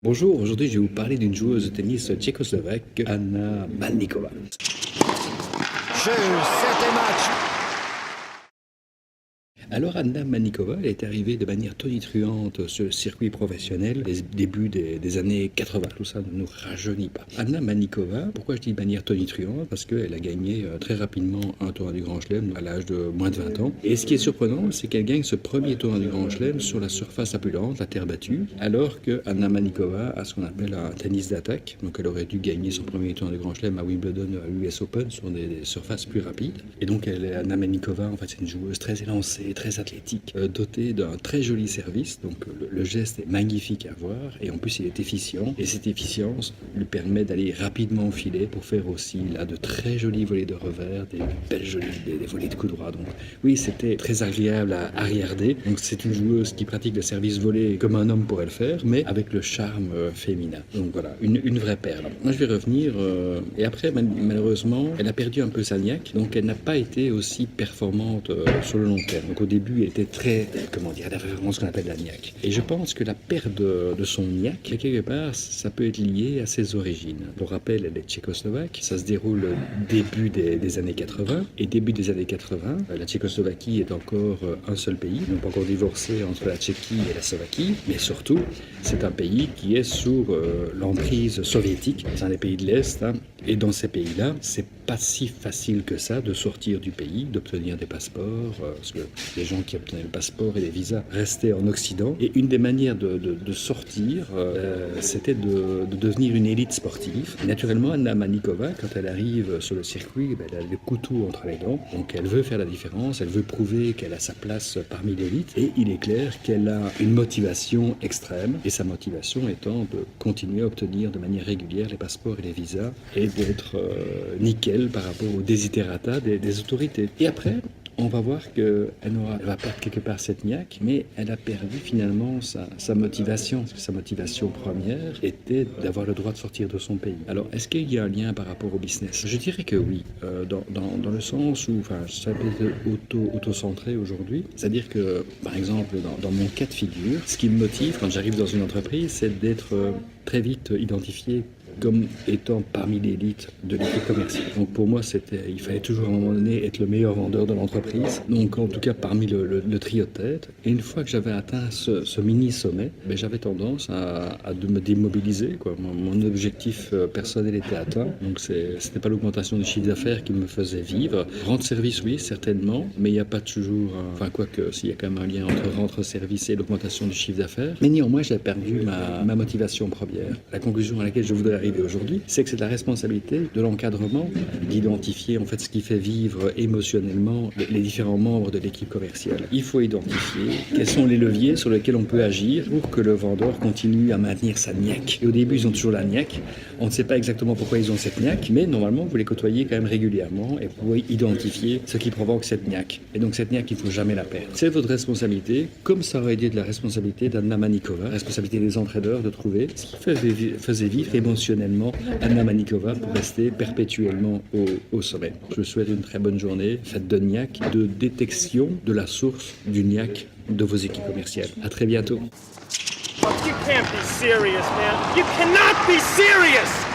Bonjour, aujourd'hui je vais vous parler d'une joueuse de tennis tchécoslovaque, Anna Malníková. Jeu, 7 match. Alors Anna Malníková, elle est arrivée de manière tonitruante sur le circuit professionnel des débuts des années 80. Tout ça ne nous rajeunit pas. Anna Malníková, pourquoi je dis de manière tonitruante? Parce qu'elle a gagné très rapidement un tournoi du Grand Chelem à l'âge de moins de 20 ans. Et ce qui est surprenant, c'est qu'elle gagne ce premier tournoi du Grand Chelem sur la surface la plus lente, la terre battue, alors que Anna Malníková a ce qu'on appelle un tennis d'attaque. Donc elle aurait dû gagner son premier tournoi du Grand Chelem à Wimbledon, à l'US Open, sur des surfaces plus rapides. Et donc Anna Malníková, en fait, c'est une joueuse très élancée, très athlétique, dotée d'un très joli service. Donc le geste est magnifique à voir et en plus il est efficient. Et cette efficience lui permet d'aller rapidement au filet pour faire aussi là de très jolis volets de revers, des belles jolies des volets de coup droit. Donc oui, c'était très agréable à regarder. Donc c'est une joueuse qui pratique le service volé comme un homme pourrait le faire, mais avec le charme féminin. Donc voilà, une vraie perle. Moi je vais revenir et après malheureusement elle a perdu un peu sa niaque, donc elle n'a pas été aussi performante sur le long terme. Donc au début elle était très, elle avait vraiment ce qu'on appelle la niaque. Et je pense que la perte de son niaque, quelque part, ça peut être lié à ses origines. Pour rappel, elle est tchécoslovaque, ça se déroule début des années 80, et début des années 80, la Tchécoslovaquie est encore un seul pays, donc pas encore divorcé entre la Tchéquie et la Slovaquie, mais surtout, c'est un pays qui est sous l'emprise soviétique, c'est un des pays de l'Est, hein, et dans ces pays-là, c'est pas si facile que ça de sortir du pays, d'obtenir des passeports, parce que les gens qui obtenaient le passeport et les visas restaient en Occident. Et une des manières de sortir, c'était de devenir une élite sportive. Et naturellement, Anna Malníková, quand elle arrive sur le circuit, elle a le couteau entre les dents. Donc elle veut faire la différence, elle veut prouver qu'elle a sa place parmi l'élite. Et il est clair qu'elle a une motivation extrême. Et sa motivation étant de continuer à obtenir de manière régulière les passeports et les visas et d'être nickel par rapport aux desiderata des autorités. Et après, on va voir qu'elle va perdre quelque part cette niaque, mais elle a perdu finalement sa motivation. Parce que sa motivation première était d'avoir le droit de sortir de son pays. Alors, est-ce qu'il y a un lien par rapport au business? Je dirais que oui, dans le sens où, ça peut être auto-centré aujourd'hui. C'est-à-dire que, par exemple, dans mon cas de figure, ce qui me motive quand j'arrive dans une entreprise, c'est d'être très vite identifié comme étant parmi l'élite de l'équipe commerciale. Donc pour moi, il fallait toujours à un moment donné être le meilleur vendeur de l'entreprise. Donc en tout cas parmi le trio de tête. Et une fois que j'avais atteint ce mini sommet, j'avais tendance à me démobiliser, quoi. Mon objectif personnel était atteint. Donc c'était pas l'augmentation du chiffre d'affaires qui me faisait vivre. Rendre service, oui, certainement, mais il n'y a pas toujours, quoique s'il y a quand même un lien entre rendre service et l'augmentation du chiffre d'affaires. Mais néanmoins, j'ai perdu ma motivation première. La conclusion à laquelle je voudrais arriver aujourd'hui, c'est que c'est la responsabilité de l'encadrement d'identifier en fait ce qui fait vivre émotionnellement les différents membres de l'équipe commerciale. Il faut identifier quels sont les leviers sur lesquels on peut agir pour que le vendeur continue à maintenir sa niaque. Et au début, ils ont toujours la niaque. On ne sait pas exactement pourquoi ils ont cette niaque, mais normalement, vous les côtoyez quand même régulièrement et vous pouvez identifier ce qui provoque cette niaque. Et donc cette niaque, il ne faut jamais la perdre. C'est votre responsabilité, comme ça aurait été de la responsabilité d'Anna Malníková, la responsabilité des entraîneurs de trouver ce qui faisait vivre émotionnellement Anna Malníková pour rester perpétuellement au sommet. Je vous souhaite une très bonne journée, faite de niaque, de détection de la source du niaque de vos équipes commerciales. À très bientôt. You can't be serious, man. You cannot be serious!